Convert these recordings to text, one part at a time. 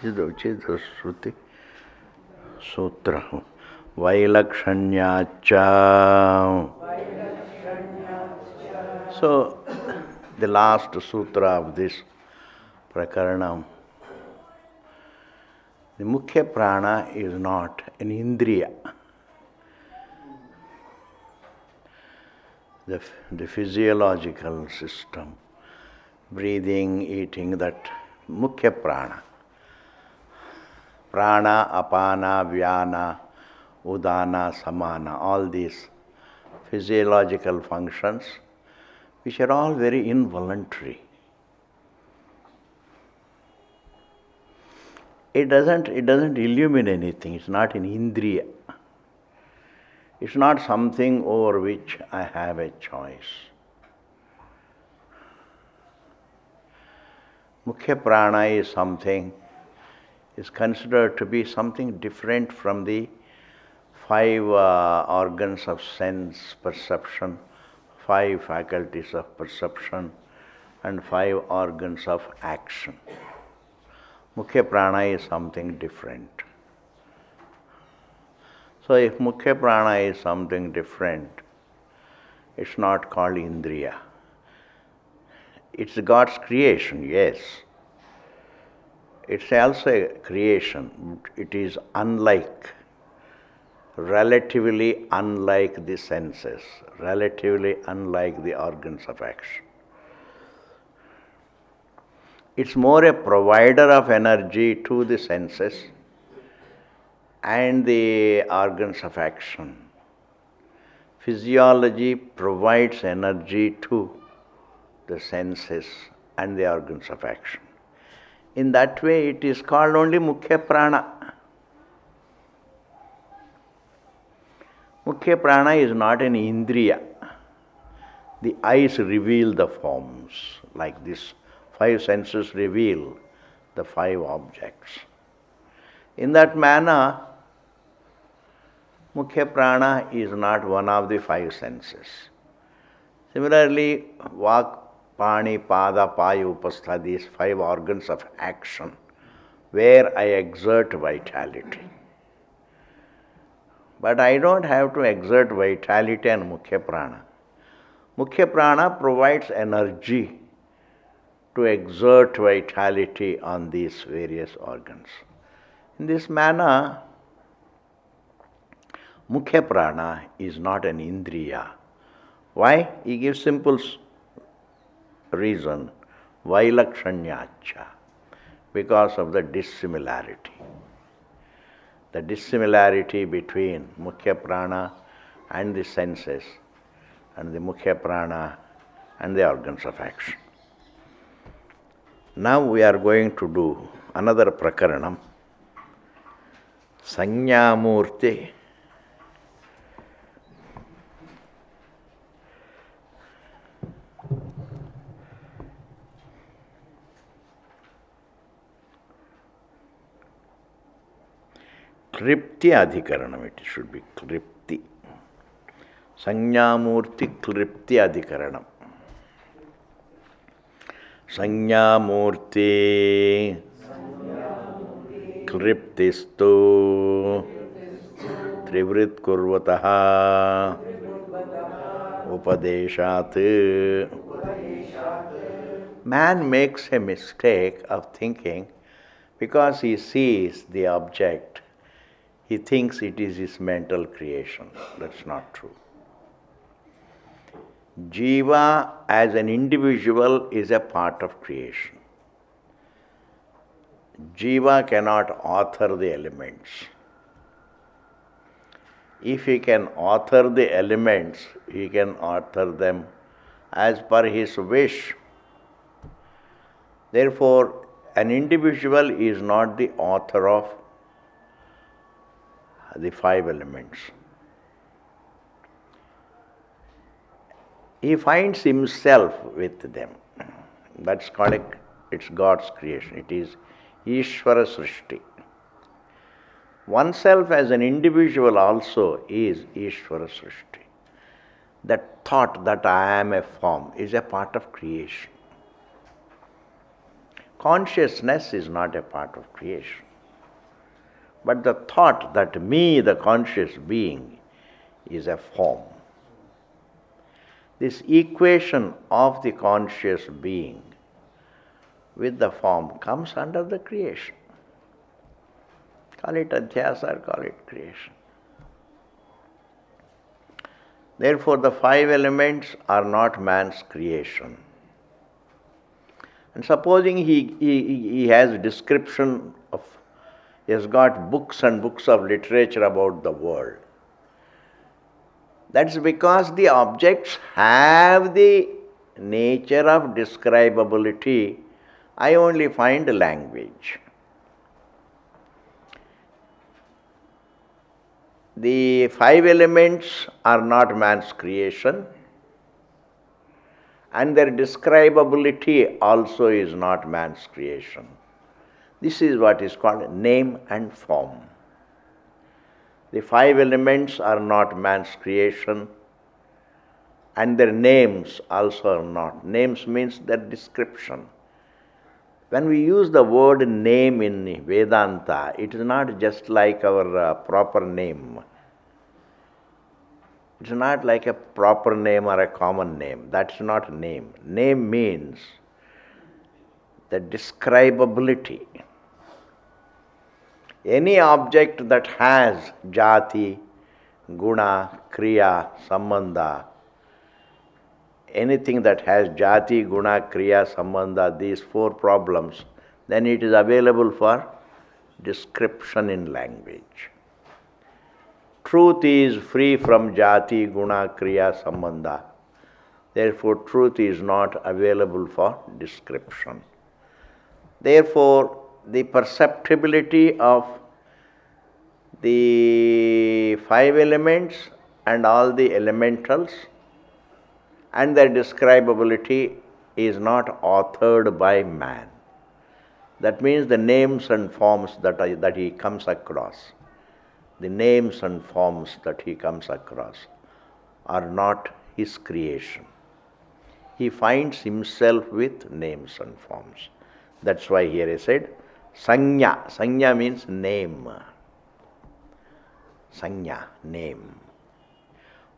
which is the Shruti Sutra. Vailakshanyacha. So, the last sutra of this prakaranam, the Mukhya Prana is not an Indriya. The physiological system, breathing, eating, that Mukhya Prana. Prana, Apana, Vyana, Udana, Samana, all these physiological functions, which are all very involuntary. It doesn't illumine anything. It's not an Indriya. It's not something over which I have a choice. Mukhya Prana is considered to be something different from the five organs of sense perception, five faculties of perception, and five organs of action. Mukhya Prana is something different. So if Mukhya Prana is something different, it's not called Indriya. It's God's creation, yes. It's also a creation. It is relatively unlike the senses, relatively unlike the organs of action. It's more a provider of energy to the senses and the organs of action. Physiology provides energy to the senses and the organs of action. In that way, it is called only Mukhya Prana. Mukhya Prana is not an Indriya. The eyes reveal the forms, like this. Five senses reveal the five objects. In that manner, Mukhya Prana is not one of the five senses. Similarly, Vak, Pani, Pada, Paya, Upastha, these five organs of action, where I exert vitality. But I don't have to exert vitality on Mukhya Prana. Mukhya Prana provides energy to exert vitality on these various organs. In this manner, Mukhya Prana is not an Indriya. Why? He gives simple reason. Vailakshanyacha. Because of the dissimilarity. The dissimilarity between Mukhya Prana and the senses, and the Mukhya Prana and the organs of action. Now we are going to do another prakaranam, Sanyamurti. Klipti Adhikaranam, it should be Klipti. Sanyamurti Klipti Adhikaranam. Sanyamurti Kliptistu Trivrit Kurvataha Upadeshat. Man makes a mistake of thinking because he sees the object, he thinks it is his mental creation. That's not true. Jiva as an individual is a part of creation. Jiva cannot author the elements. If he can author the elements, he can author them as per his wish. Therefore, an individual is not the author of the five elements. He finds himself with them. That's called it's God's creation. It is Ishvara Srishti. Oneself as an individual also is Ishvara Srishti. That thought that I am a form is a part of creation. Consciousness is not a part of creation. But the thought that me, the conscious being, is a form. This equation of the conscious being with the form comes under the creation. Call it adhyas or call it creation. Therefore, the five elements are not man's creation. And supposing he has description of, he has got books and books of literature about the world. That's because the objects have the nature of describability. I only find language. The five elements are not man's creation, and their describability also is not man's creation. This is what is called name and form. The five elements are not man's creation, and their names also are not. Names means their description. When we use the word name in Vedanta, it is not just like our proper name. It's not like a proper name or a common name. That's not name. Name means the describability. Any object that has jati, guna, kriya, sambandha, anything that has jati, guna, kriya, sambandha, these four problems, then it is available for description in language. Truth is free from jati, guna, kriya, sambandha. Therefore, truth is not available for description. Therefore, the perceptibility of the five elements and all the elementals and their describability is not authored by man. That means the names and forms that he comes across, the names and forms that he comes across are not his creation. He finds himself with names and forms. That's why here I said, Sanya. Sanya means name. Sanya, name.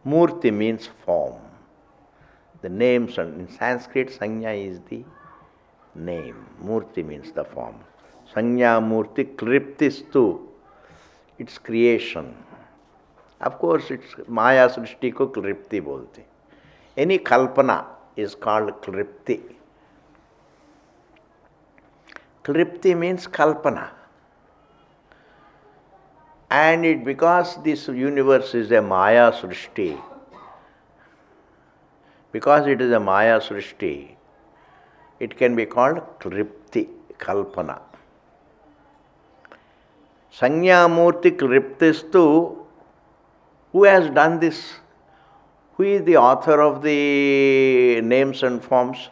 Murti means form. The names, and in Sanskrit, Sanya is the name. Murti means the form. Sanya, Murti, Kliptistu. It's creation. Of course, it's Maya Srishti ko Klipti bolte. Any Kalpana is called Klipti. Klipti means Kalpana. And because this universe is a Maya Srishti, because it is a Maya Srishti, it can be called Klipti, Kalpana. Sanya Murti Kliptistu, who has done this? Who is the author of the names and forms?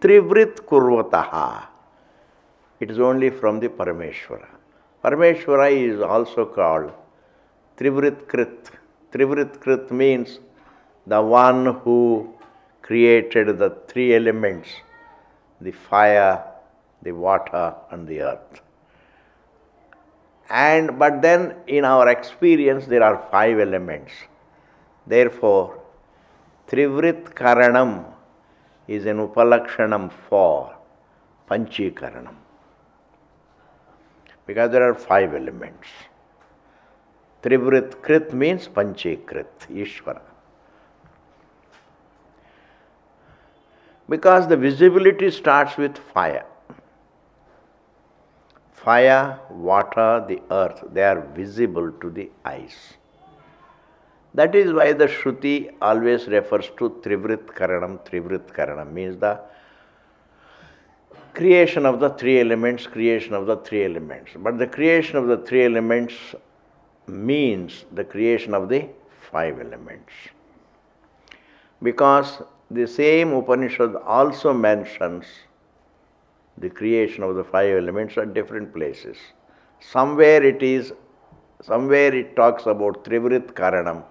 Trivrit Kurvataha. It is only from the Parameshwara. Parameshwara is also called Trivrit Krit. Trivrit Krit means the one who created the three elements, the fire, the water and the earth. But then in our experience there are five elements. Therefore, Trivrit Karanam is an Upalakshanam for Panchikaranam. Because there are five elements. Trivrit Krit means Panchikrit, Ishvara. Because the visibility starts with fire. Fire, water, the earth, they are visible to the eyes. That is why the Shruti always refers to Trivrit Karanam. Trivrit Karanam means the creation of the three elements, creation of the three elements. But the creation of the three elements means the creation of the five elements. Because the same Upanishad also mentions the creation of the five elements at different places. Somewhere it talks about Trivrit Karanam,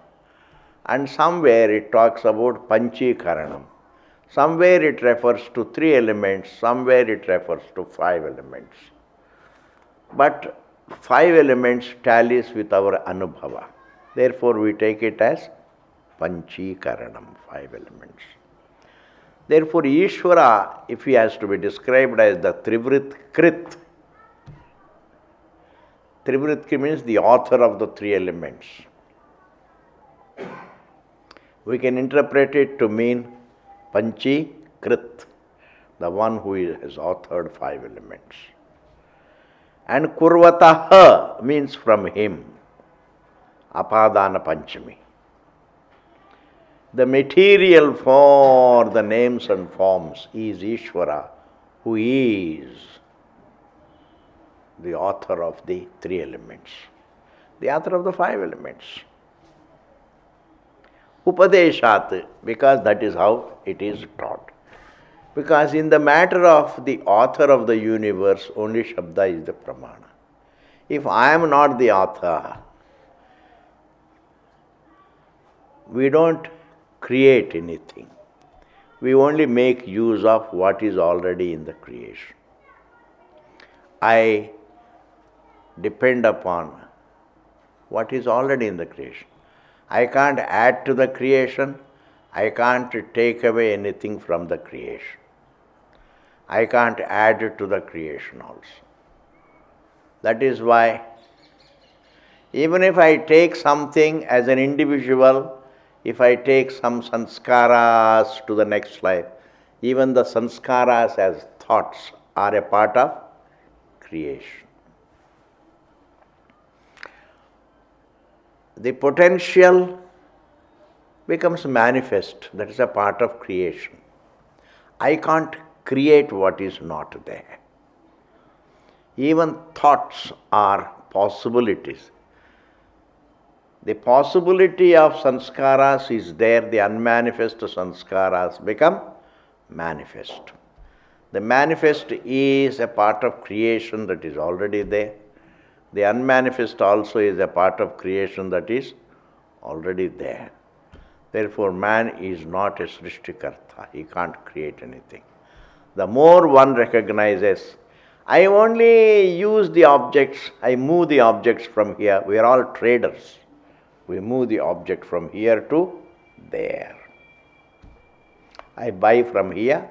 and somewhere it talks about Panchi Karanam. Somewhere it refers to 3 elements, somewhere it refers to 5 elements. But 5 elements tallies with our anubhava. Therefore, we take it as Panchikaranam, 5 elements. Therefore, Ishvara, if he has to be described as the Trivrit Krit, Trivrit Krit means the author of the 3 elements. We can interpret it to mean Panchi Krit, the one who has authored 5 elements. And Kurvataha means from him, Apadana Panchami. The material for the names and forms is Ishvara, who is the author of the 3 elements, the author of the 5 elements. Upadeshat, because that is how it is taught. Because in the matter of the author of the universe, only Shabda is the Pramana. If I am not the author, we don't create anything. We only make use of what is already in the creation. I depend upon what is already in the creation. I can't add to the creation. I can't take away anything from the creation. I can't add to the creation also. That is why even if I take something as an individual, if I take some sanskaras to the next life, even the sanskaras as thoughts are a part of creation. The potential becomes manifest, that is a part of creation. I can't create what is not there. Even thoughts are possibilities. The possibility of sanskaras is there, the unmanifest sanskaras become manifest. The manifest is a part of creation that is already there. The unmanifest also is a part of creation that is already there. Therefore, man is not a Srishtikarta. He can't create anything. The more one recognizes, I only use the objects, I move the objects from here. We are all traders. We move the object from here to there. I buy from here,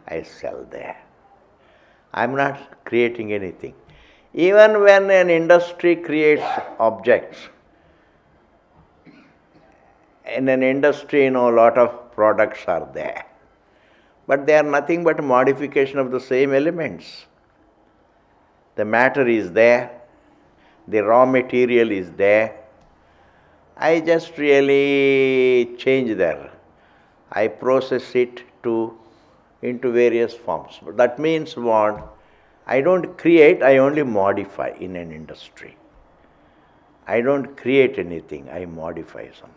I sell there. I am not creating anything. Even when an industry creates objects, in an industry, a lot of products are there. But they are nothing but modification of the same elements. The matter is there, the raw material is there. I just really change there. I process it into various forms. But that means what? I don't create, I only modify in an industry. I don't create anything, I modify something.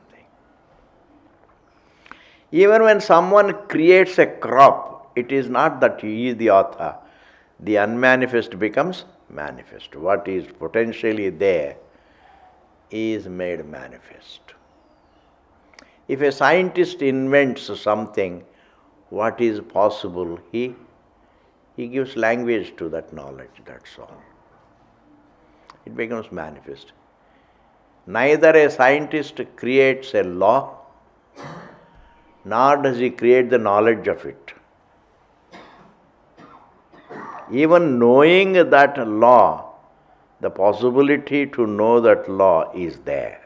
Even when someone creates a crop, it is not that he is the author. The unmanifest becomes manifest. What is potentially there is made manifest. If a scientist invents something, what is possible, he gives language to that knowledge, that's all. It becomes manifest. Neither a scientist creates a law, nor does he create the knowledge of it. Even knowing that law, the possibility to know that law is there.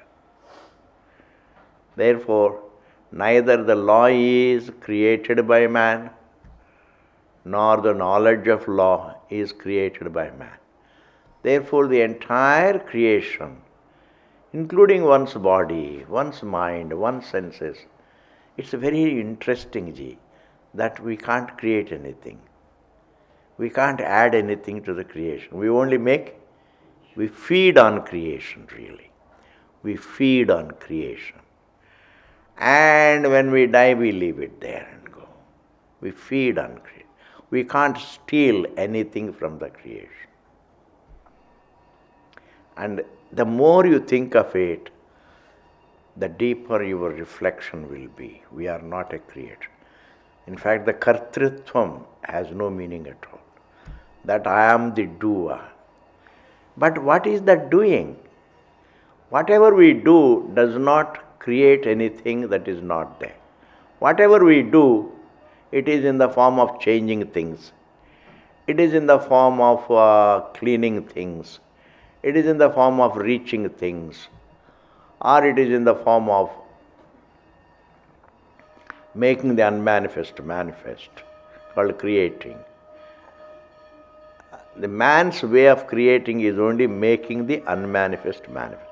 Therefore, neither the law is created by man, nor the knowledge of law is created by man. Therefore, the entire creation, including one's body, one's mind, one's senses, it's very interesting, that we can't create anything. We can't add anything to the creation. We feed on creation, really. We feed on creation. And when we die, we leave it there and go. We feed on creation. We can't steal anything from the creation. And the more you think of it, the deeper your reflection will be. We are not a creator. In fact, the kartritvam has no meaning at all. That I am the doer. But what is that doing? Whatever we do does not create anything that is not there. Whatever we do, it is in the form of changing things. It is in the form of cleaning things. It is in the form of reaching things. Or it is in the form of making the unmanifest manifest, called creating. The man's way of creating is only making the unmanifest manifest.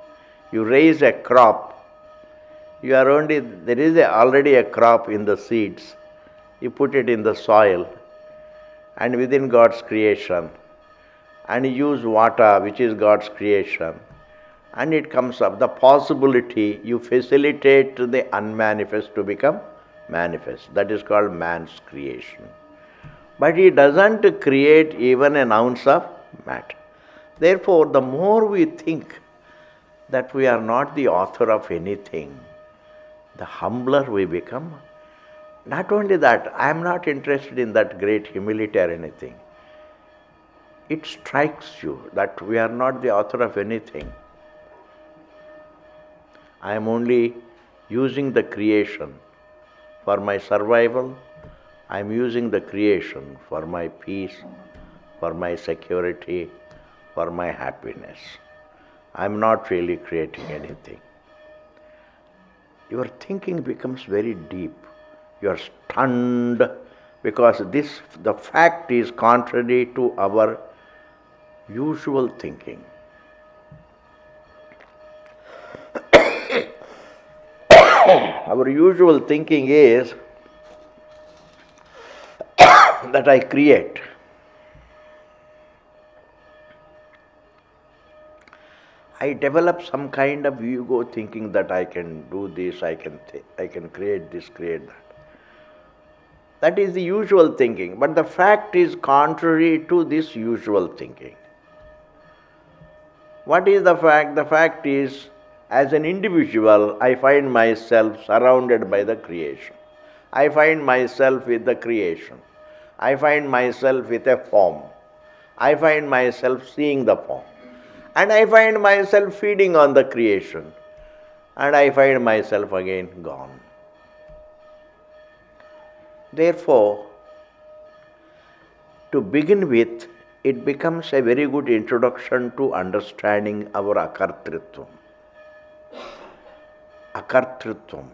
You raise a crop, there is already a crop in the seeds. You put it in the soil and within God's creation, and you use water, which is God's creation, and it comes up. The possibility, you facilitate the unmanifest to become manifest. That is called man's creation. But he doesn't create even an ounce of matter. Therefore, the more we think that we are not the author of anything, the humbler we become. Not only that, I am not interested in that great humility or anything. It strikes you that we are not the author of anything. I am only using the creation for my survival. I am using the creation for my peace, for my security, for my happiness. I am not really creating anything. Your thinking becomes very deep. You are stunned because the fact is contrary to our usual thinking. Our usual thinking is that I create. I develop some kind of ego thinking that I can do this, I can create this, create that. That is the usual thinking, but the fact is contrary to this usual thinking. What is the fact? The fact is, as an individual, I find myself surrounded by the creation. I find myself with the creation. I find myself with a form. I find myself seeing the form. And I find myself feeding on the creation. And I find myself again gone. Therefore, to begin with, it becomes a very good introduction to understanding our akartritvam. Akartritvam.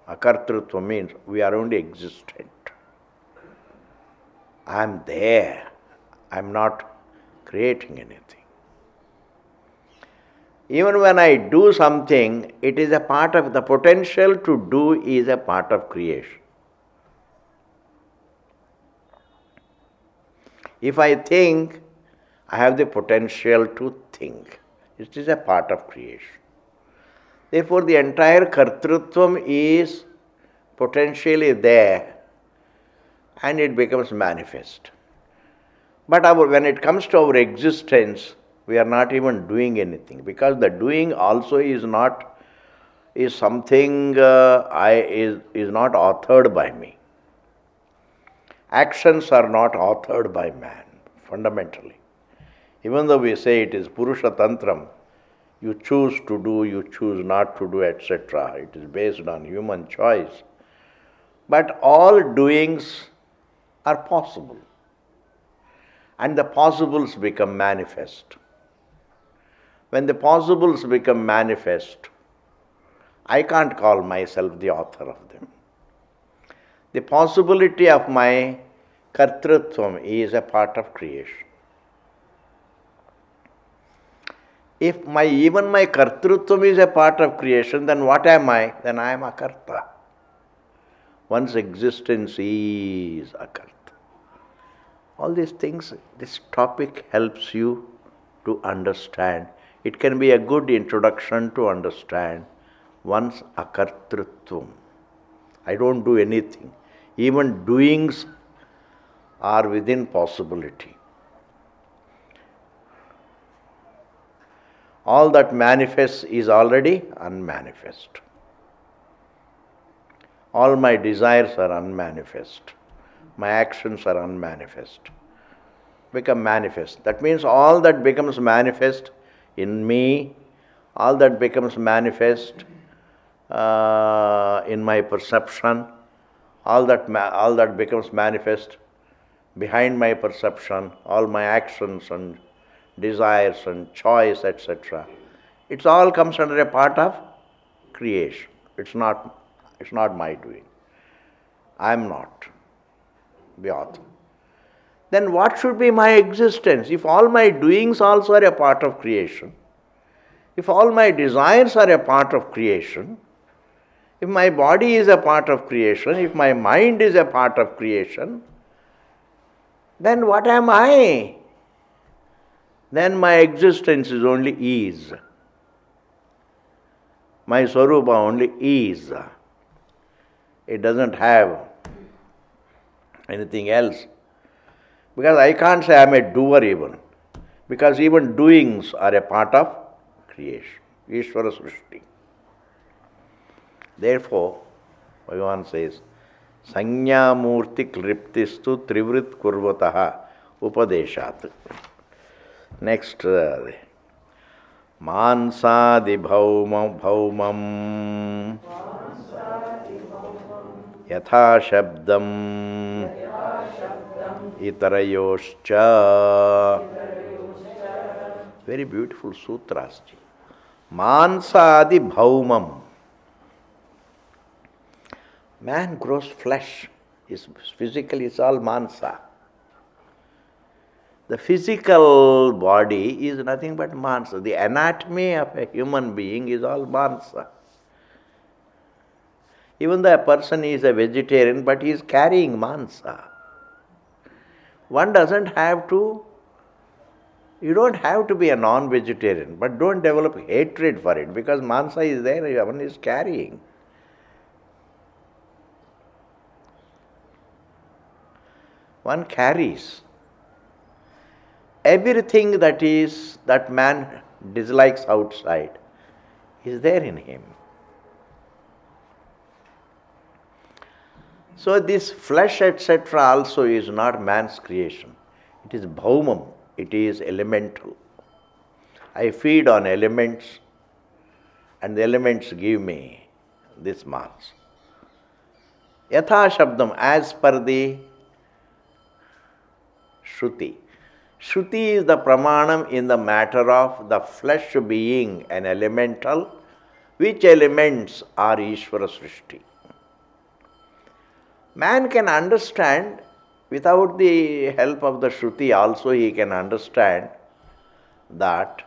Akartritvam means we are only existent. I am there. I am not creating anything. Even when I do something, it is a part of the potential to do is a part of creation. If I think, I have the potential to think. It is a part of creation. Therefore, the entire kartrutvam is potentially there and it becomes manifest. But when it comes to our existence, we are not even doing anything, because the doing also is something is not authored by me. Actions are not authored by man, fundamentally. Even though we say it is Purusha Tantram, you choose to do, you choose not to do, etc. It is based on human choice. But all doings are possible. And the possibles become manifest. When the possibles become manifest, I can't call myself the author of them. The possibility of my kartrutvam is a part of creation. If even my kartrutvam is a part of creation, then what am I? Then I am a karta. One's existence is a karta. All these things, this topic helps you to understand. It can be a good introduction to understand one's akartrutvam. I don't do anything. Even doings are within possibility. All that manifests is already unmanifest. All my desires are unmanifest. my actions are unmanifest. Become manifest. That means all that becomes manifest in me, all that becomes manifest in my perception, all that becomes manifest behind my perception, all my actions and desires and choice, etc. It all comes under a part of creation. It's not my doing. I am not the author. Then what should be my existence? If all my doings also are a part of creation, if all my desires are a part of creation, if my body is a part of creation, if my mind is a part of creation, then what am I? Then my existence is only ease. My Swarupa only is. It doesn't have anything else. Because I can't say I am a doer even. Because even doings are a part of creation. Ishvara Srishti. Therefore, Bhagavan says, Sanya Murti Kliptistu Trivrit Kurvataha Upadeshat. Next, Mansadi Bhaumam Yatha Shabdam Itarayoscha. Very beautiful sutras. Mansadi Bhaumam. Man grows flesh. Physically, it's all mansa. The physical body is nothing but mansa. The anatomy of a human being is all mansa. Even though a person is a vegetarian, but he is carrying mansa. One doesn't have to, you don't have to be a non-vegetarian, but don't develop hatred for it, because mansa is there, one is carrying. One carries. Everything that man dislikes outside is there in him. So this flesh, etc. also is not man's creation. It is bhaumam, it is elemental. I feed on elements and the elements give me this mass. Yatha Shabdam, as per the Shruti. Shruti is the pramanam in the matter of the flesh being an elemental, which elements are Ishvara Srishti. Man can understand, without the help of the Shruti also he can understand that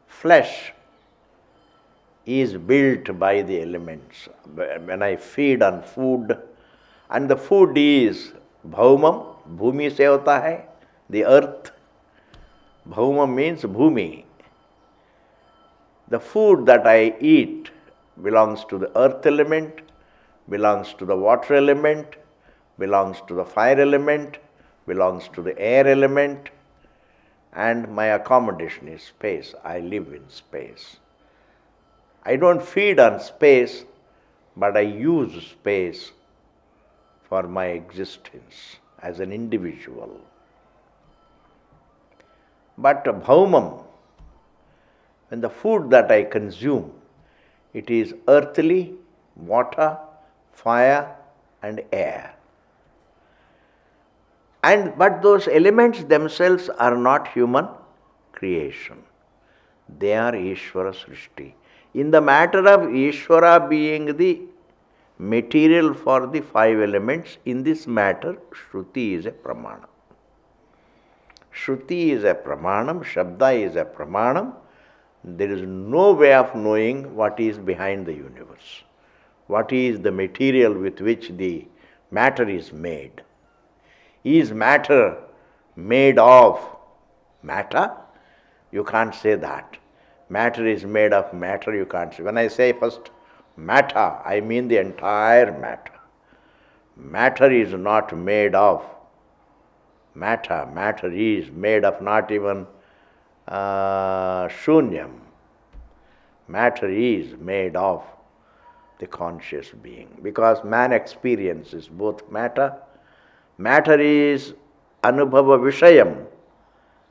flesh is built by the elements. When I feed on food, and the food is bhaumam, bhumi se hota hai, the earth. Bhaumam means bhumi. The food that I eat belongs to the earth element, belongs to the water element, belongs to the fire element, belongs to the air element, and my accommodation is space. I live in space. I don't feed on space, but I use space for my existence as an individual. But bhaumam, when the food that I consume, it is earthly, water, fire and air. But those elements themselves are not human creation. They are Ishvara Srishti. In the matter of Ishvara being the material for the five elements, in this matter, Shruti is a pramanam. Shruti is a pramanam, Shabda is a pramanam. There is no way of knowing what is behind the universe. What is the material with which the matter is made? Is matter made of matter? You can't say that. Matter is made of matter, you can't say. When I say first matter, I mean the entire matter. Matter is not made of matter. Matter is made of not even shunyam. Matter is made of the conscious being, because man experiences both matter Matter is Anubhava Vishayam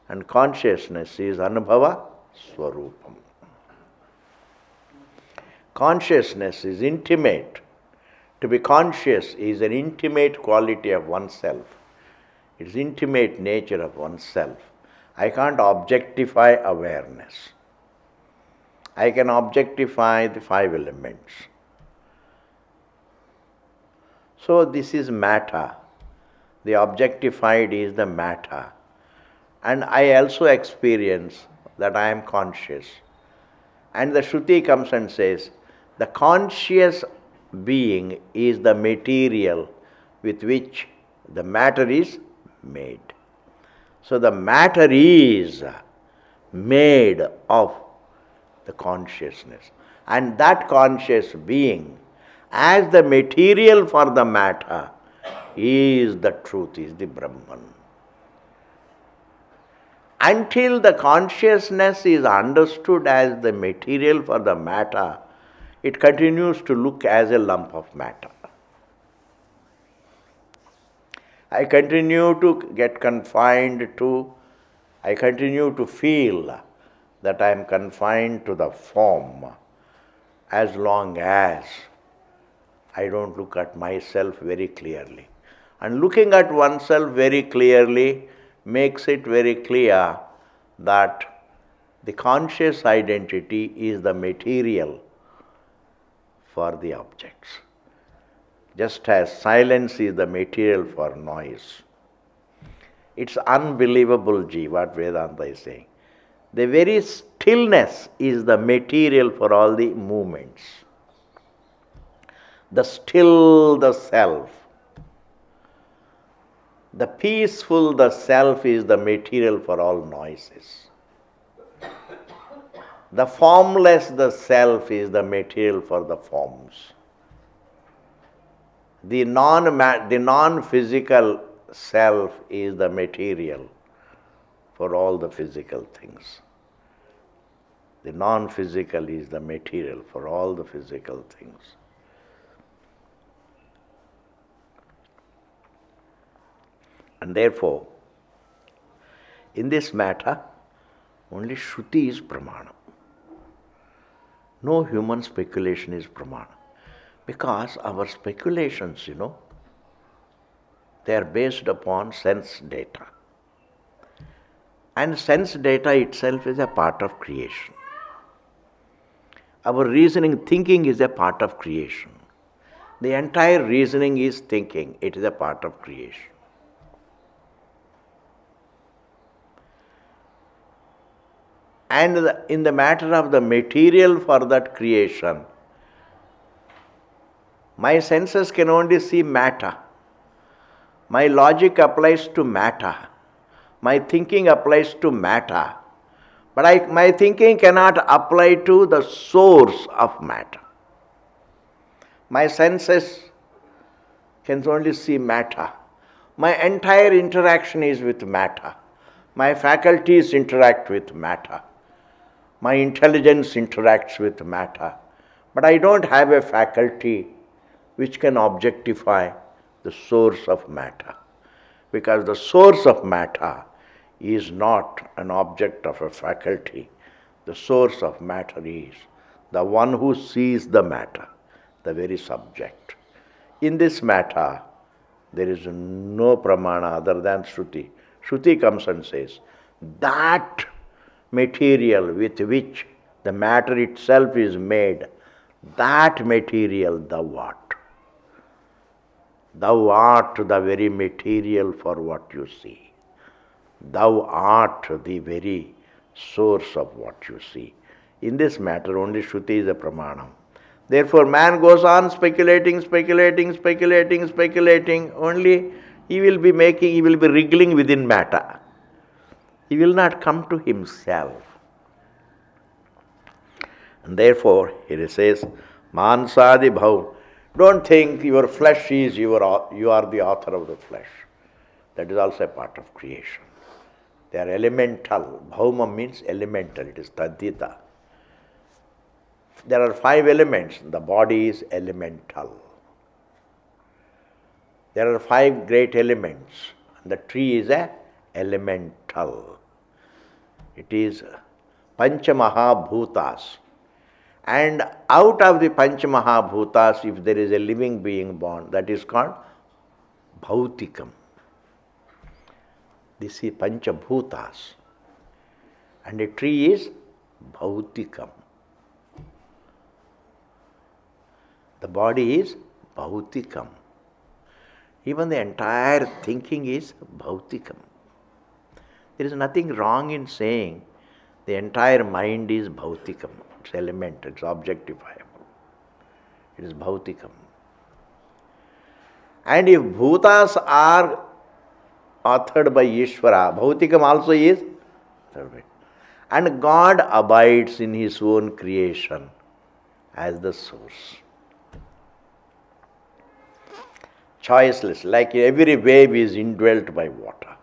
and consciousness is Anubhava Swarupam. Consciousness is intimate. To be conscious is an intimate quality of oneself. It is intimate nature of oneself. I can't objectify awareness. I can objectify the five elements. So this is matter. The objectified is the matter. And I also experience that I am conscious. And the Shruti comes and says, the conscious being is the material with which the matter is made. So the matter is made of the consciousness. And that conscious being, as the material for the matter, is the truth, is the Brahman. Until the consciousness is understood as the material for the matter, it continues to look as a lump of matter. I continue to get confined to, I continue to feel that I am confined to the form as long as I don't look at myself very clearly. And looking at oneself very clearly makes it very clear that the conscious identity is the material for the objects. Just as silence is the material for noise. It's unbelievable, Ji, what Vedanta is saying. The very stillness is the material for all the movements. The still, the self. The peaceful, the self is the material for all noises. The formless, the self is the material for the forms. The non-physical self is the material for all the physical things. The non-physical is the material for all the physical things. And therefore, in this matter, only Shruti is Pramana. No human speculation is Pramana. Because our speculations, they are based upon sense data. And sense data itself is a part of creation. Our reasoning, thinking is a part of creation. The entire reasoning is thinking. It is a part of creation. And in the matter of the material for that creation, my senses can only see matter. My logic applies to matter. My thinking applies to matter. But my thinking cannot apply to the source of matter. My senses can only see matter. My entire interaction is with matter. My faculties interact with matter. My intelligence interacts with matter. But I don't have a faculty which can objectify the source of matter. Because the source of matter is not an object of a faculty. The source of matter is the one who sees the matter, the very subject. In this matter, there is no pramana other than Shruti. Shruti comes and says, that material with which the matter itself is made, that material thou art. Thou art the very material for what you see. Thou art the very source of what you see. In this matter, only Shruti is a pramanam. Therefore, man goes on speculating. Only he will be wriggling within matter. He will not come to himself. And therefore, he says, Mansadi bhav. Don't think your flesh is you are the author of the flesh. That is also a part of creation. They are elemental. Bhauma means elemental. It is tadhita. There are 5 elements. The body is elemental. There are 5 great elements. The tree is a elemental. It is Panchamahabhutas. And out of the Panchamahabhutas, if there is a living being born, that is called Bhautikam. This is Panchabhutas. And a tree is Bhautikam. The body is Bhautikam. Even the entire thinking is Bhautikam. There is nothing wrong in saying the entire mind is Bhautikam. It's element, it's objectifiable. It is Bhautikam. And if bhutas are authored by Ishvara, Bhautikam also is. And God abides in His own creation as the source. Choiceless, like every wave is indwelt by water,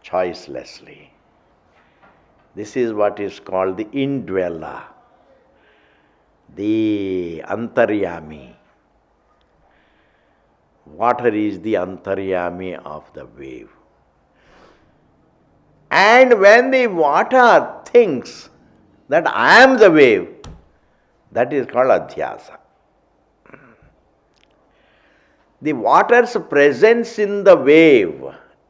choicelessly. This is what is called the indweller, the antaryami. Water is the antaryami of the wave. And when the water thinks that I am the wave, that is called adhyasa. The water's presence in the wave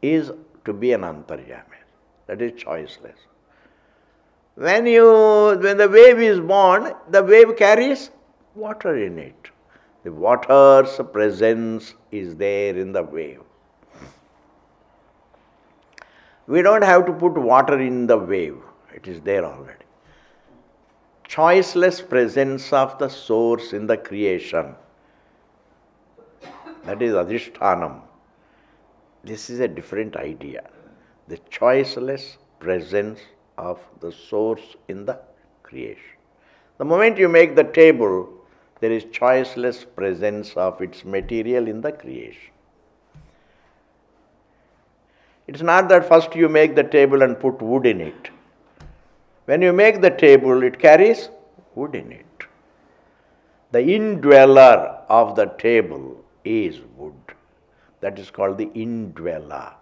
is to be an antaryami. That is choiceless. When the wave is born, the wave carries water in it. The water's presence is there in the wave. We don't have to put water in the wave. It is there already. Choiceless presence of the source in the creation. That is adhishthanam. This is a different idea. The choiceless presence of the source in the creation. The moment you make the table, there is choiceless presence of its material in the creation. It's not that first you make the table and put wood in it. When you make the table, it carries wood in it. The indweller of the table is wood. That is called the indweller.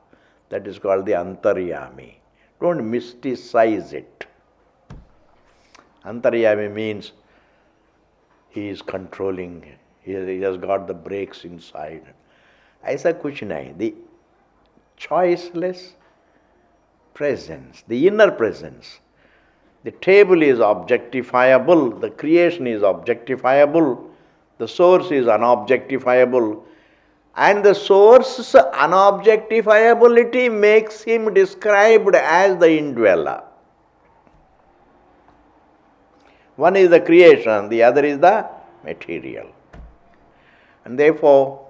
That is called the antaryami. Don't mysticize it. Antaryami means he is controlling, he has got the brakes inside. Aisa kuch nahi. The choiceless presence, the inner presence. The table is objectifiable, the creation is objectifiable, the source is unobjectifiable, and the source's unobjectifiability makes him described as the indweller. One is the creation, the other is the material. And therefore,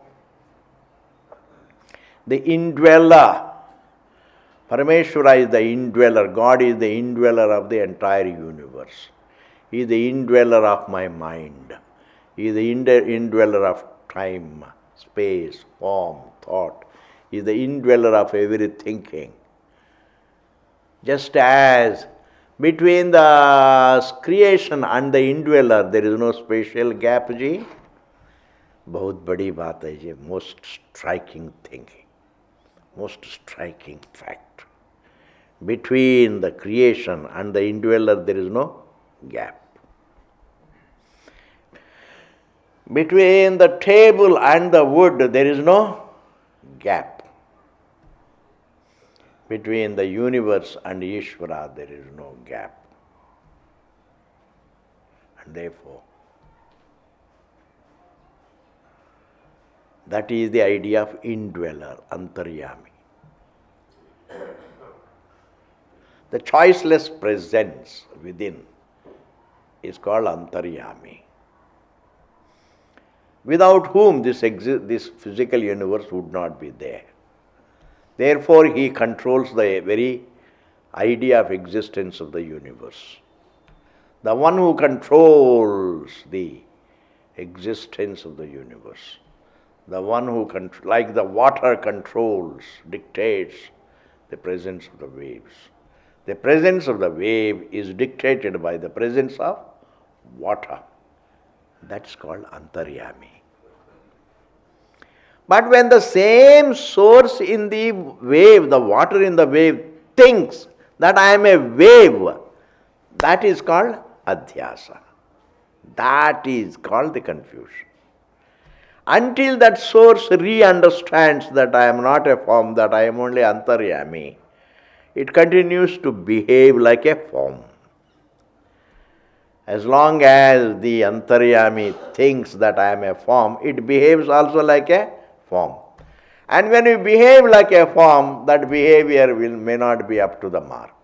the indweller, Parameshwara is the indweller, God is the indweller of the entire universe. He is the indweller of my mind. He is the indweller of time, space, form, thought. He is the indweller of every thinking. Just as between the creation and the indweller, there is no spatial gap, ji. Bahut badi baat hai ji, most striking thinking, most striking fact. Between the creation and the indweller, there is no gap. Between the table and the wood, there is no gap. Between the universe and Ishvara, there is no gap. And therefore, that is the idea of indweller, antaryami. The choiceless presence within is called antaryami, without whom this physical universe would not be there. Therefore, he controls the very idea of existence of the universe. The one who controls the existence of the universe, the one who, like the water controls, dictates the presence of the waves. The presence of the wave is dictated by the presence of water. That's called antaryami. But when the same source in the wave, the water in the wave, thinks that I am a wave, that is called adhyasa. That is called the confusion. Until that source re-understands that I am not a form, that I am only antaryami, it continues to behave like a form. As long as the antaryami thinks that I am a form, it behaves also like a form. And when you behave like a form, that behavior may not be up to the mark.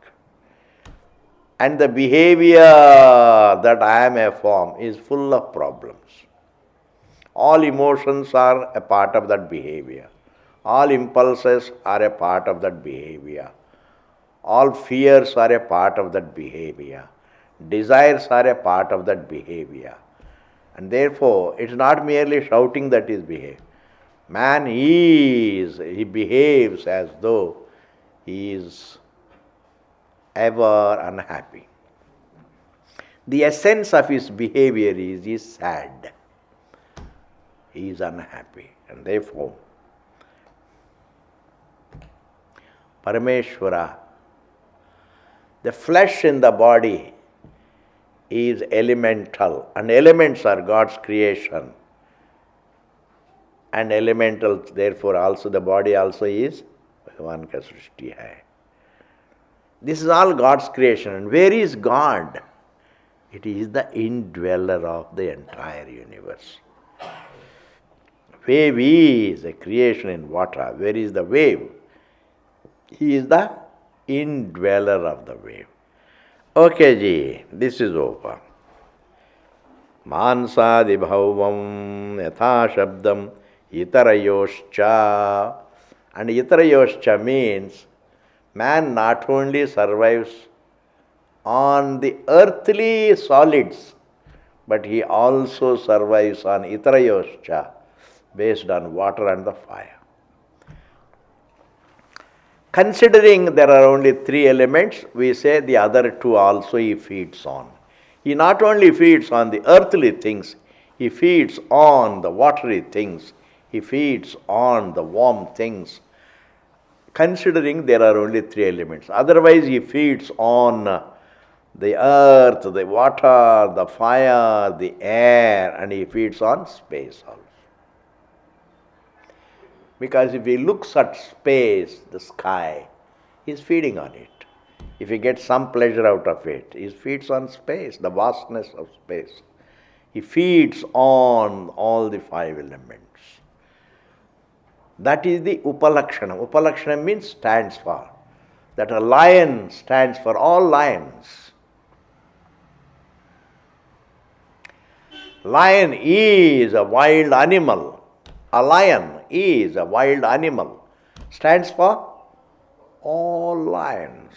And the behavior that I am a form is full of problems. All emotions are a part of that behavior. All impulses are a part of that behavior. All fears are a part of that behavior. Desires are a part of that behavior. And therefore, it's not merely shouting that is behavior. Man he behaves as though he is ever unhappy. The essence of his behavior is he is sad. He is unhappy. And therefore, Parameshwara, the flesh in the body is elemental, and elements are God's creation. And elemental, therefore, also the body also is Bhagavan ka srishti hai. This is all God's creation. And where is God? It is the indweller of the entire universe. Wave is a creation in water. Where is the wave? He is the indweller of the wave. Okay, ji, this is over. Mansadi bhauvam yatha shabdam itarayoscha. And itarayoscha means man not only survives on the earthly solids, but he also survives on itarayoscha, based on water and the fire. Considering there are only three elements, we say the other two also he feeds on. He not only feeds on the earthly things, he feeds on the watery things, he feeds on the warm things, considering there are only three elements. Otherwise, he feeds on the earth, the water, the fire, the air, and he feeds on space also. Because if he looks at space, the sky, he is feeding on it. If he gets some pleasure out of it, he feeds on space, the vastness of space. He feeds on all the five elements. That is the Upalakshana. Upalakshana means stands for. That a lion stands for all lions. Lion is a wild animal. A lion is a wild animal. Stands for all lions.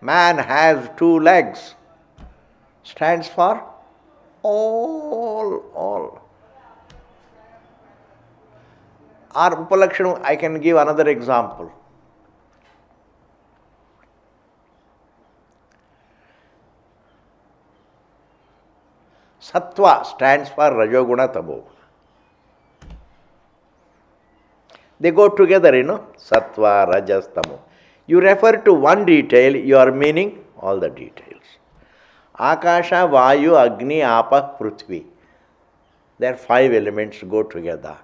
Man has 2 legs. Stands for all. Or Upalakshana, I can give another example. Sattva stands for Rajoguna Tamo. They go together, Sattva, Rajas, Tamo. You refer to one detail, you are meaning all the details. Akasha, Vayu, Agni, Apa, Prithvi. There are 5 elements go together.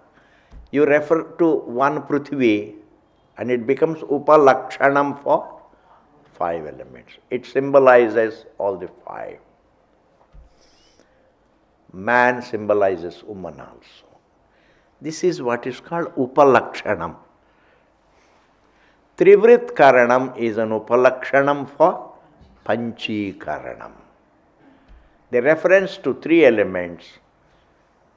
You refer to one Prithvi and it becomes Upalakshanam for 5 elements. It symbolizes all the 5. Man symbolizes woman also. This is what is called Upalakshanam. Trivrit Karanam is an Upalakshanam for Panchikaranam. The reference to 3 elements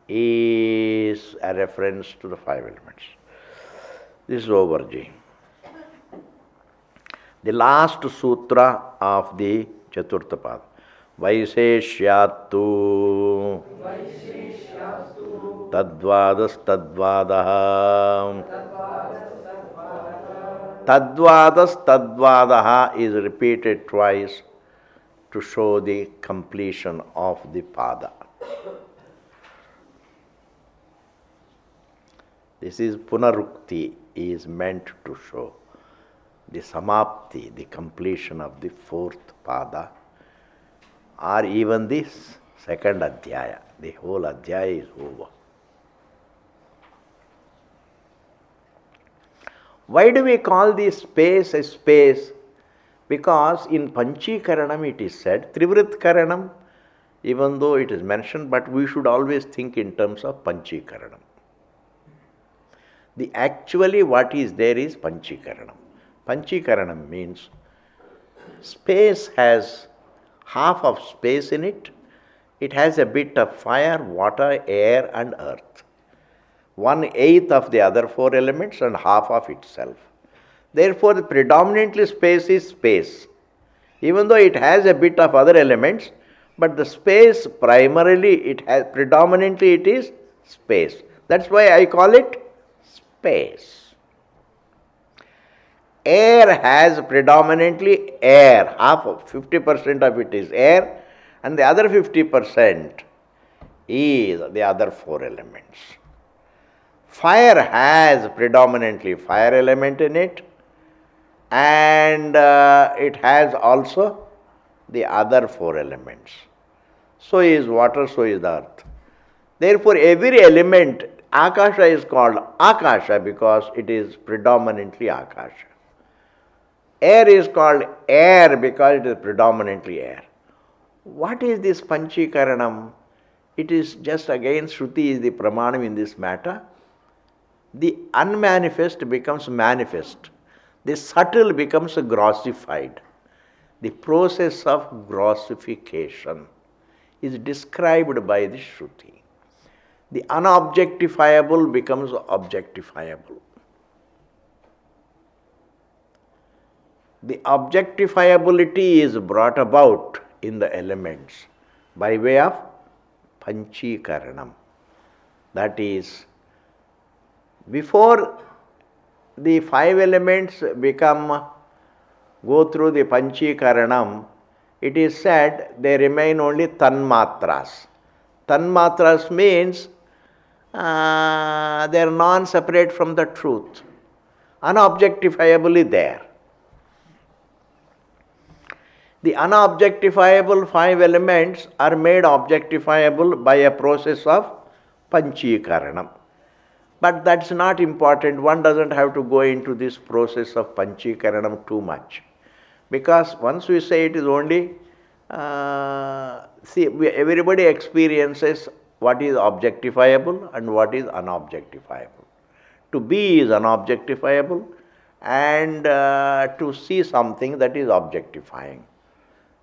is a reference to the 5 elements. This is over, ji. The last sutra of the Chaturtha Pada. Vaiseshyatu Tadvadas Tadvadaha. Tadvadas Tadvadaha is repeated twice to show the completion of the pada. This is Punarukti, is meant to show the Samapti, the completion of the fourth pada, or even this second Adhyaya. The whole Adhyaya is over. Why do we call this space a space? Because in Panchikaranam it is said, Trivritkaranam, even though it is mentioned, but we should always think in terms of Panchikaranam. Actually what is there is Panchikaranam. Panchikaranam means space has half of space in it. It has a bit of fire, water, air and earth. 1/8 of the other four elements and half of itself. Therefore, predominantly space is space. Even though it has a bit of other elements, but the space predominantly it is space. That's why I call it space. Air has predominantly air. 50% of it is air, and the other 50% is the other four elements. Fire has predominantly fire element in it, and it has also the other four elements. So is water, so is the earth. Therefore, every element, Akasha is called Akasha because it is predominantly Akasha. Air is called air because it is predominantly air. What is this Panchikaranam? It is just again, Shruti is the Pramanam in this matter. The unmanifest becomes manifest. The subtle becomes grossified. The process of grossification is described by the Shruti. The unobjectifiable becomes objectifiable. The objectifiability is brought about in the elements by way of Panchikaranam. That is, before the five elements go through the Panchikaranam, it is said they remain only Tanmatras. Tanmatras means they are non-separate from the truth, unobjectifiably there. The unobjectifiable five elements are made objectifiable by a process of Panchikaranam. But that's not important. One doesn't have to go into this process of Panchikaranam too much. Because once we say it is only, everybody experiences what is objectifiable and what is unobjectifiable. To be is unobjectifiable, and to see something that is objectifying.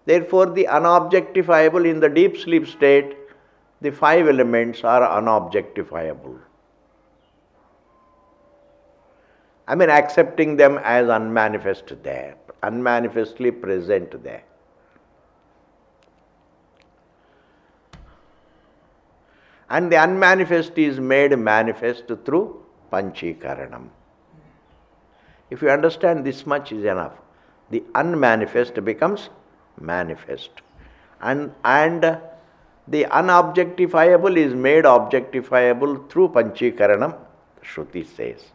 Therefore, the unobjectifiable in the deep sleep state, the five elements are unobjectifiable. I mean, accepting them as unmanifest there, unmanifestly present there. And the unmanifest is made manifest through Panchikaranam. If you understand this much is enough. The unmanifest becomes manifest. And the unobjectifiable is made objectifiable through Panchikaranam, Shruti says.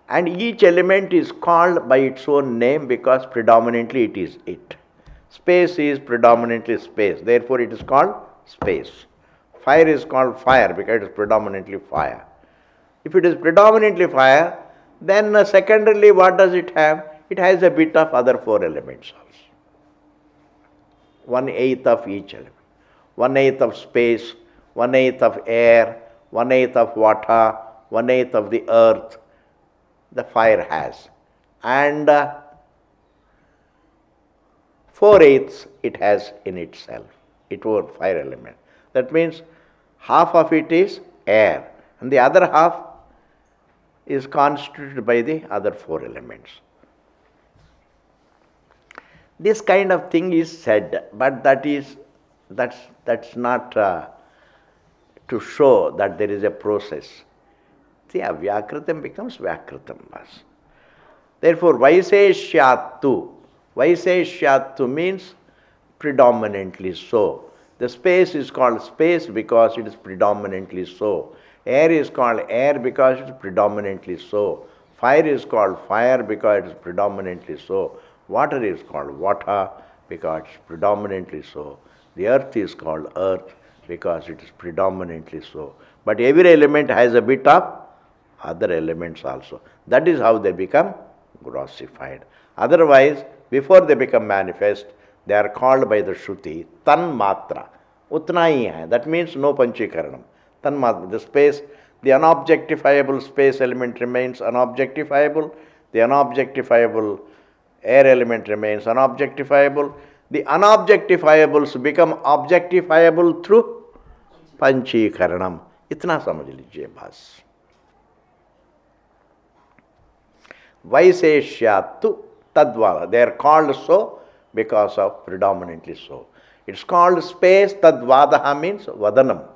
And each element is called by its own name because predominantly it is it. Space is predominantly space, therefore it is called space. Fire is called fire because it is predominantly fire. If it is predominantly fire, then secondarily what does it have? It has a bit of other four elements also. 1/8 of each element. 1/8 of space, 1/8 of air, 1/8 of water, 1/8 of the earth, the fire has. And 4/8 it has in itself. It was fire element. That means half of it is air and the other half is constituted by the other four elements. This kind of thing is said, but that's not to show that there is a process. See, Vyakritam becomes Vyakritam. Therefore, Vaiseshyattu. Vaiseshyattu means predominantly so. The space is called space because it is predominantly so. Air is called air because it is predominantly so. Fire is called fire because it is predominantly so. Water is called water because it is predominantly so. The earth is called earth because it is predominantly so. But every element has a bit of other elements also. That is how they become grossified. Otherwise, before they become manifest, they are called by the Shruti tan matra. Utna hi hai. That means no panchikaranam. Tan matra. The space, the unobjectifiable space element remains unobjectifiable. The unobjectifiable air element remains unobjectifiable. The unobjectifiables become objectifiable through panchikaranam. Itna samajh lijiye bas. Vaiseshyatu tadvada. They are called so because of predominantly so. It's called space, tadvadaha means vadanam.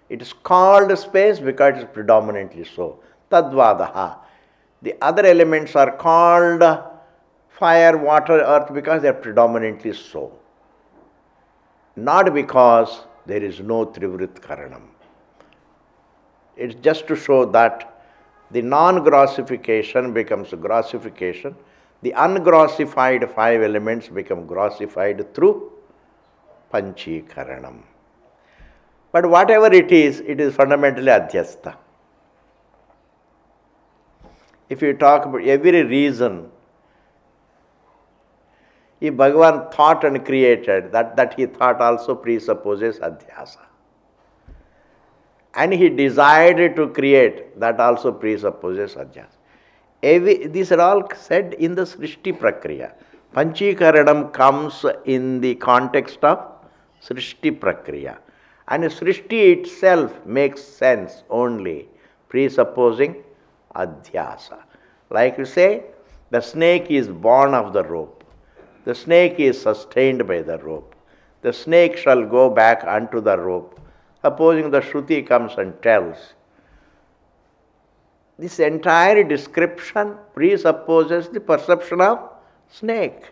It is called space because it is predominantly so. Tadvadaha. The other elements are called fire, water, earth because they are predominantly so. Not because there is no Trivrit Karanam. It's just to show that the non-grossification becomes grossification. The ungrossified five elements become grossified through Panchikaranam. But whatever it is fundamentally Adhyasta. If you talk about every reason, if Bhagavan thought and created, that he thought also presupposes Adhyasa. And he desired to create, that also presupposes Adhyasa. These are all said in the Srishti Prakriya. Panchikaranam comes in the context of Srishti Prakriya. And Srishti itself makes sense only presupposing Adhyasa. Like you say, the snake is born of the rope. The snake is sustained by the rope. The snake shall go back unto the rope. Supposing the Shruti comes and tells, this entire description presupposes the perception of snake.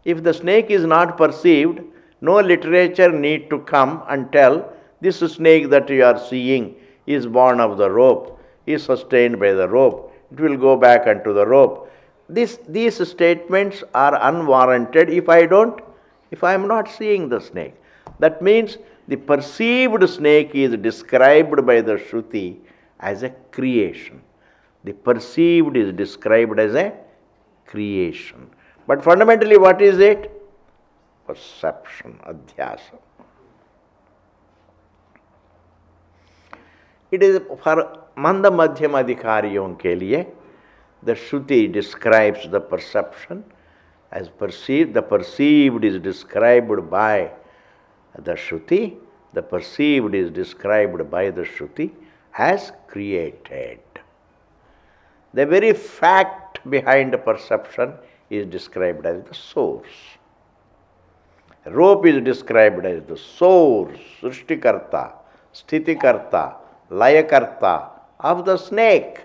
If the snake is not perceived, no literature need to come and tell, this snake that you are seeing is born of the rope, is sustained by the rope, it will go back unto the rope. These statements are unwarranted if I am not seeing the snake. That means the perceived snake is described by the Shruti as a creation. The perceived is described as a creation. But fundamentally what is it? Perception, Adhyasa. It is for Manda Madhyam Adhikariyon ke liye, the Shruti describes the perception as perceived. The perceived is described by the Shruti. The perceived is described by the Shruti as created. The very fact behind the perception is described as the source. Rope is described as the source, Srishtikarta, Sthitikarta, Layakarta of the snake.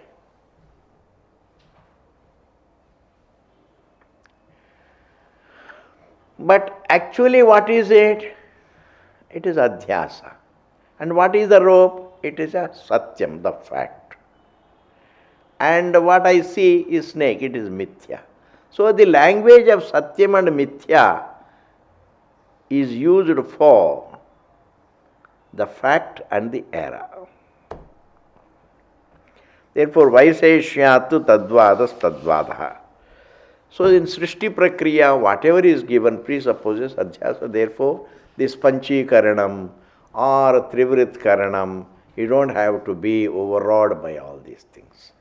But actually what is it? It is Adhyasa. And what is the rope? It is a Satyam, the fact. And what I see is snake, it is Mithya. So the language of Satyam and Mithya is used for the fact and the error. Therefore, Vaiseshyatu tadvadas tadvadaha. So in Srishti Prakriya, whatever is given presupposes Adhyasa. Therefore, this Panchikaranam or Trivrit Karanam, you don't have to be overawed by all these things.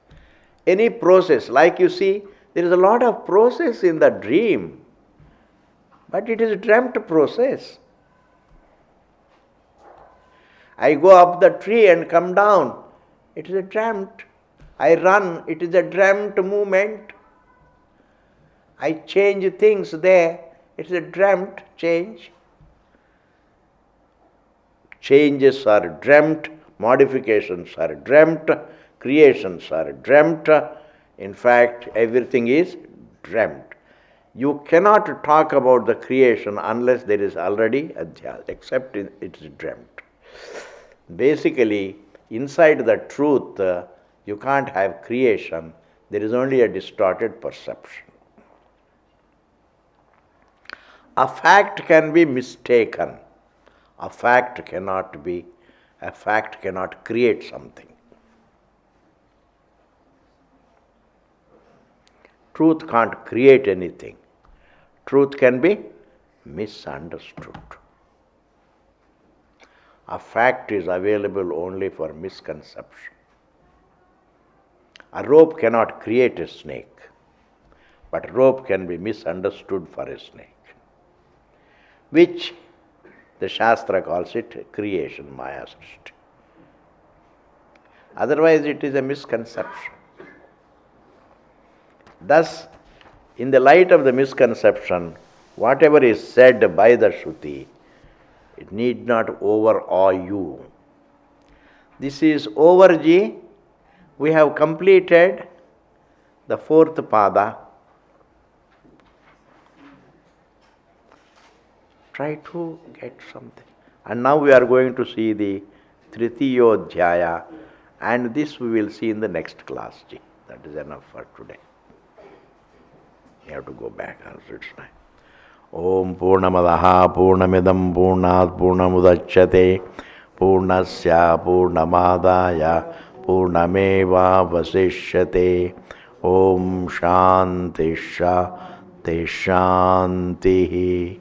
Any process, like you see, there is a lot of process in the dream, but it is a dreamt process. I go up the tree and come down, it is a dreamt. I run, it is a dreamt movement. I change things there, it is a dreamt change. Changes are dreamt, modifications are dreamt, creations are dreamt. In fact, everything is dreamt. You cannot talk about the creation unless there is already Adhyasa, except it is dreamt. Basically, Inside the truth, you can't have creation. There is only a distorted perception. A fact can be mistaken. A fact cannot create something. Truth can't create anything. Truth can be misunderstood. A fact is available only for misconception. A rope cannot create a snake, but rope can be misunderstood for a snake, which the Shastra calls it creation, Maya Srishti. Otherwise it is a misconception. Thus, in the light of the misconception, whatever is said by the Shruti, it need not overawe you. This is overji. We have completed the fourth pada. Try to get something. And now we are going to see the Adhyay, and this we will see in the next class. That is enough for today. You have to go back also, it's time. Om Purnamadaha Purnamidam Purnat Purnamudachyate Purnasya Purnamadaya Purnameva Vasishyate. Om Shanti Shanti Shanti.